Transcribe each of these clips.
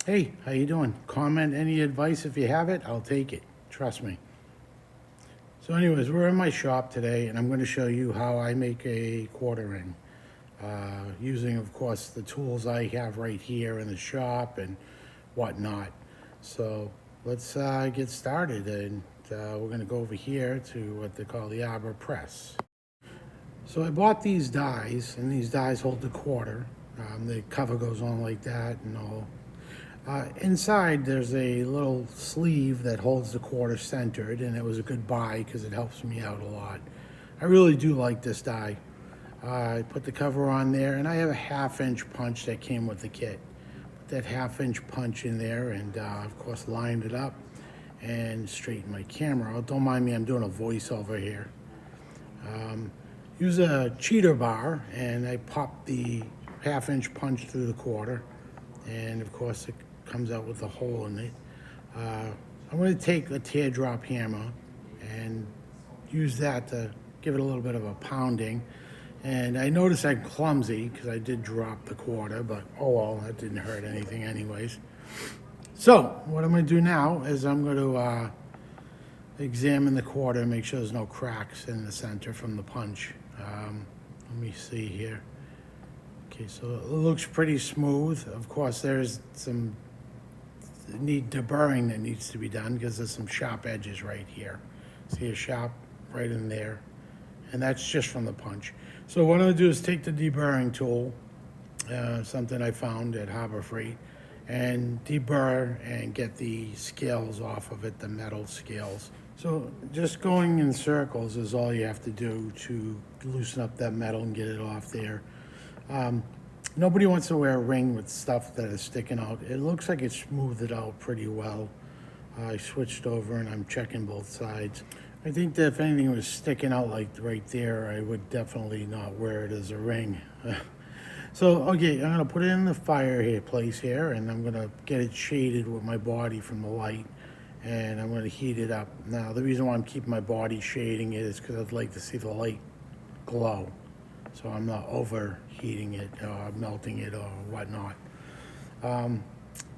Hey, how you doing? Comment any advice if you have it, I'll take it. Trust me. So anyways, we're in my shop today and I'm going to show you how I make a quarter ring. Using, of course, the tools I have right here in the shop and whatnot. So let's get started, and we're going to go over here to what they call the arbor press. So I bought these dies, and these dies hold the quarter. The cover goes on like that and all. Inside, there's a little sleeve that holds the quarter centered, and it was a good buy because it helps me out a lot. I really do like this die. I put the cover on there, and I have a 1/2 inch punch that came with the kit. Put that 1/2 inch punch in there, and of course lined it up and straighten my camera out. Don't mind me, I'm doing a voiceover here. Use a cheater bar, and I pop the 1/2 inch punch through the quarter, and of course it comes out with a hole in it. I'm going to take a teardrop hammer and use that to give it a little bit of a pounding. And I notice I'm clumsy because I did drop the quarter, but oh well, that didn't hurt anything anyways. So what I'm going to do now is I'm going to examine the quarter and make sure there's no cracks in the center from the punch. Let me see here. Okay, so it looks pretty smooth. Of course, there's some deburring that needs to be done because there's some sharp edges right here. See a sharp right in there, and that's just from the punch. So what I'm going to do is take the deburring tool, something I found at Harbor Freight, and deburr and get the scales off of it, the metal scales. So just going in circles is all you have to do to loosen up that metal and get it off there. Nobody wants to wear a ring with stuff that is sticking out. It looks like it smoothed it out pretty well. I switched over and I'm checking both sides. I think that if anything was sticking out like right there, I would definitely not wear it as a ring. So, okay, I'm gonna put it in the fire place here, and I'm gonna get it shaded with my body from the light, and I'm gonna heat it up. Now, the reason why I'm keeping my body shading it is because I'd like to see the light glow. So I'm not overheating it or melting it or whatnot.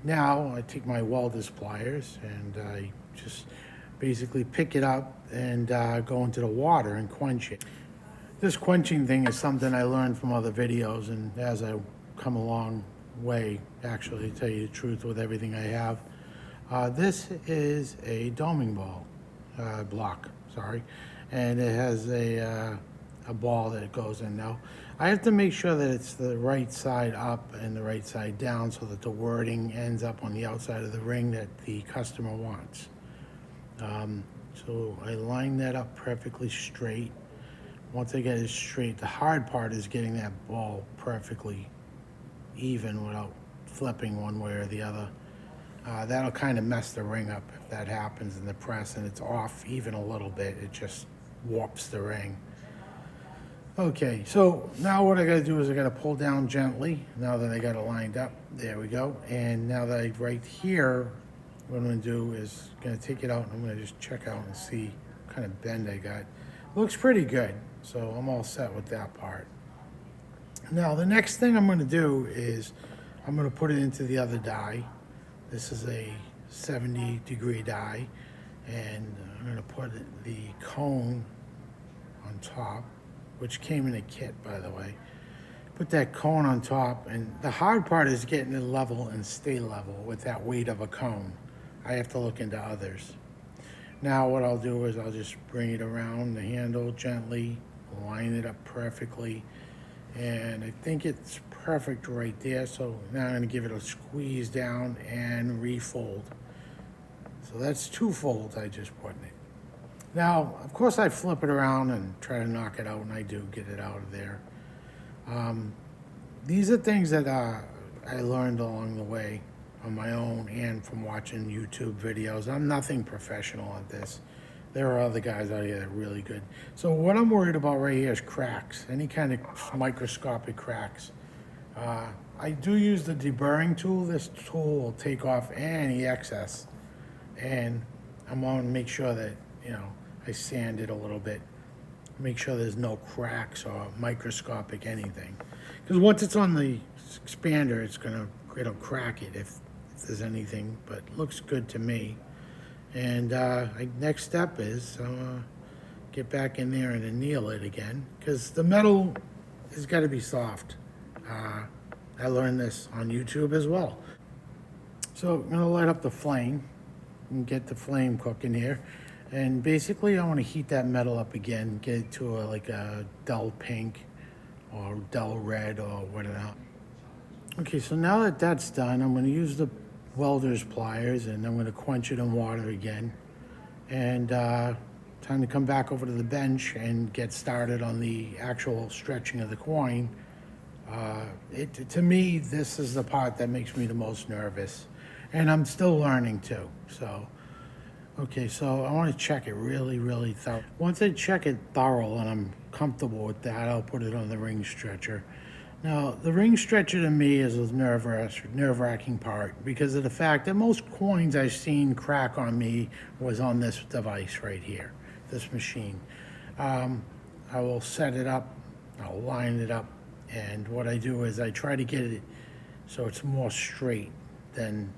Now I take my welder's pliers and I just basically pick it up and go into the water and quench it. This quenching thing is something I learned from other videos, and as I come a long way, actually, to tell you the truth, with everything I have. This is a doming ball block, sorry, and it has a ball that goes in. Now I have to make sure that it's the right side up and the right side down so that the wording ends up on the outside of the ring that the customer wants. So I line that up perfectly straight. Once I get it straight, the hard part is getting that ball perfectly even without flipping one way or the other. That'll kind of mess the ring up if that happens in the press and it's off even a little bit. It just warps the ring. Okay, so now what I gotta do is I gotta pull down gently now that I got it lined up. There we go. And now that I right here, what I'm gonna do is gonna take it out and I'm gonna just check out and see what kind of bend I got. Looks pretty good, so I'm all set with that part. Now the next thing I'm gonna do is I'm gonna put it into the other die. This is a 70-degree die, and I'm gonna put the cone on top, which came in a kit, by the way. Put that cone on top, and the hard part is getting it level and stay level with that weight of a cone. I have to look into others. Now what I'll do is I'll just bring it around the handle gently, line it up perfectly, and I think it's perfect right there. So now I'm gonna give it a squeeze down and refold. So that's 2 folds I just put in it. Now, of course, I flip it around and try to knock it out, and I do get it out of there. These are things that I learned along the way on my own and from watching YouTube videos. I'm nothing professional at this. There are other guys out here that are really good. So what I'm worried about right here is cracks, any kind of microscopic cracks. I do use the deburring tool. This tool will take off any excess, and I'm going to make sure that, I sand it a little bit, make sure there's no cracks or microscopic anything. Because once it's on the expander, it'll crack it if if there's anything, but looks good to me. And next step is get back in there and anneal it again, because the metal has got to be soft. I learned this on YouTube as well. So I'm gonna light up the flame and get the flame cooking here. And basically I want to heat that metal up again, get it to like a dull pink or dull red or whatever. Okay, so now that that's done, I'm gonna use the welder's pliers and I'm gonna quench it in water again. And time to come back over to the bench and get started on the actual stretching of the coin. To me, this is the part that makes me the most nervous. And I'm still learning too, so. Okay, so I want to check it really, really thorough. Once I check it thorough and I'm comfortable with that, I'll put it on the ring stretcher. Now, the ring stretcher to me is a nerve-wracking part because of the fact that most coins I've seen crack on me was on this device right here, this machine. I will set it up, I'll line it up, and what I do is I try to get it so it's more straight than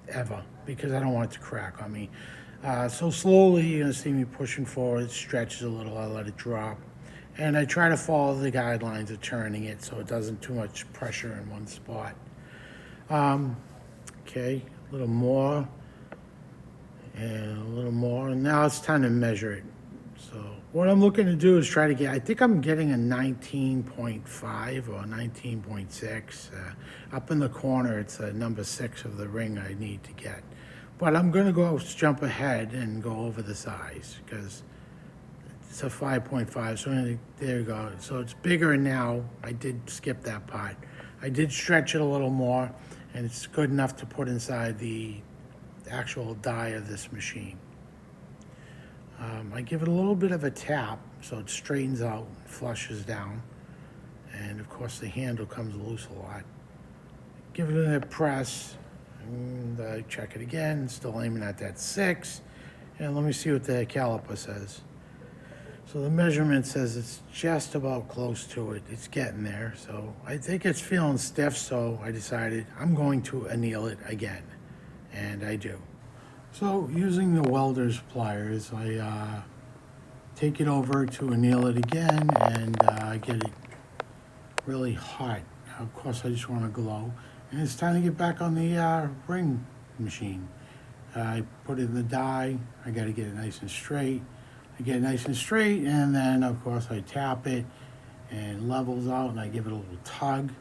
ever, because I don't want it to crack on me. So slowly you're gonna see me pushing forward, it stretches a little, I let it drop. And I try to follow the guidelines of turning it so it doesn't too much pressure in one spot. Okay, a little more, and a little more. And now it's time to measure it. So what I'm looking to do is try to get, I think I'm getting a 19.5 or 19.6. Up in the corner, it's a number 6 of the ring I need to get. But I'm gonna jump ahead and go over the size because it's a 5.5, so there you go. So it's bigger now. I did skip that part. I did stretch it a little more, and it's good enough to put inside the actual die of this machine. I give it a little bit of a tap so it straightens out, flushes down, and of course the handle comes loose a lot. Give it a press, and I check it again, still aiming at that 6, and let me see what the caliper says. So the measurement says it's just about close to it. It's getting there. So I think it's feeling stiff, so I decided I'm going to anneal it again. And I do. So using the welder's pliers, I take it over to anneal it again and get it really hot. Of course, I just want to glow. And it's time to get back on the ring machine. I put it in the die. I got to get it nice and straight. I get it nice and straight, and then of course I tap it and levels out, and I give it a little tug.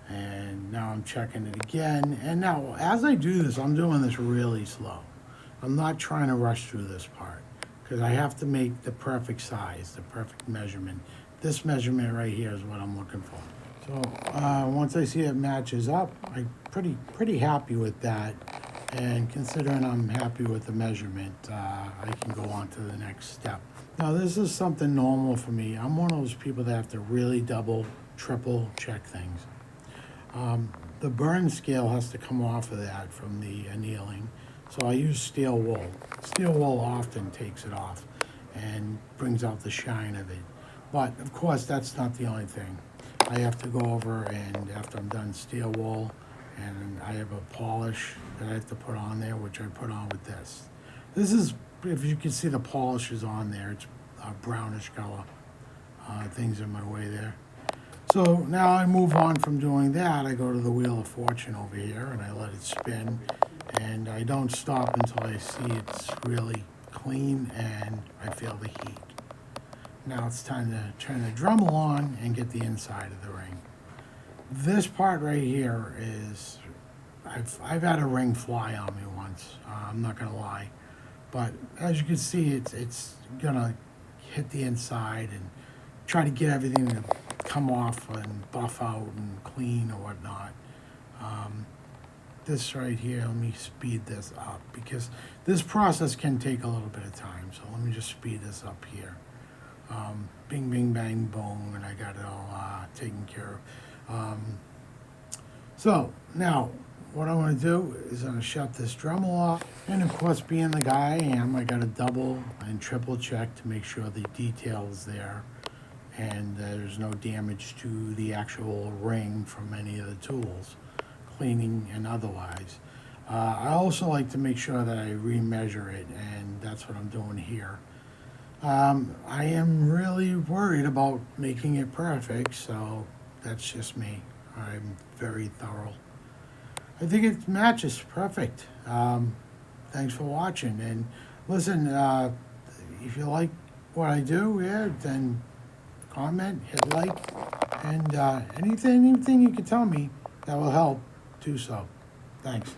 And now I'm checking it again. And now, as I do this, I'm doing this really slow. I'm not trying to rush through this part because I have to make the perfect size, the perfect measurement. This measurement right here is what I'm looking for. So once I see it matches up, I'm pretty happy with that. And considering I'm happy with the measurement, I can go on to the next step. Now this is something normal for me. I'm one of those people that have to really double, triple check things. The burn scale has to come off of that from the annealing. So I use steel wool. Steel wool often takes it off and brings out the shine of it. But of course that's not the only thing. I have to go over, and after I'm done steel wool, and I have a polish that I have to put on there, which I put on with this. This is, if you can see the polish is on there, it's a brownish color. Things in my way there. So now I move on from doing that. I go to the Wheel of Fortune over here and I let it spin, and I don't stop until I see it's really clean and I feel the heat. Now it's time to turn the Dremel on and get the inside of the ring. This part right here is, I've had a ring fly on me once, I'm not gonna lie. But as you can see, it's gonna hit the inside and try to get everything to come off and buff out and clean or whatnot. This right here, let me speed this up because this process can take a little bit of time. So let me just speed this up here. Bing, bing, bang, boom, and I got it all taken care of. So now what I want to do is I'm going to shut this Dremel off, and of course, being the guy I am, I got to double and triple check to make sure the detail is there and there's no damage to the actual ring from any of the tools. cleaning and otherwise. I also like to make sure that I remeasure it, and that's what I'm doing here. I am really worried about making it perfect, so that's just me. I'm very thorough. I think it matches perfect. Thanks for watching, and listen, if you like what I do, yeah, then comment, hit like, and anything you can tell me that will help, do so. Thanks.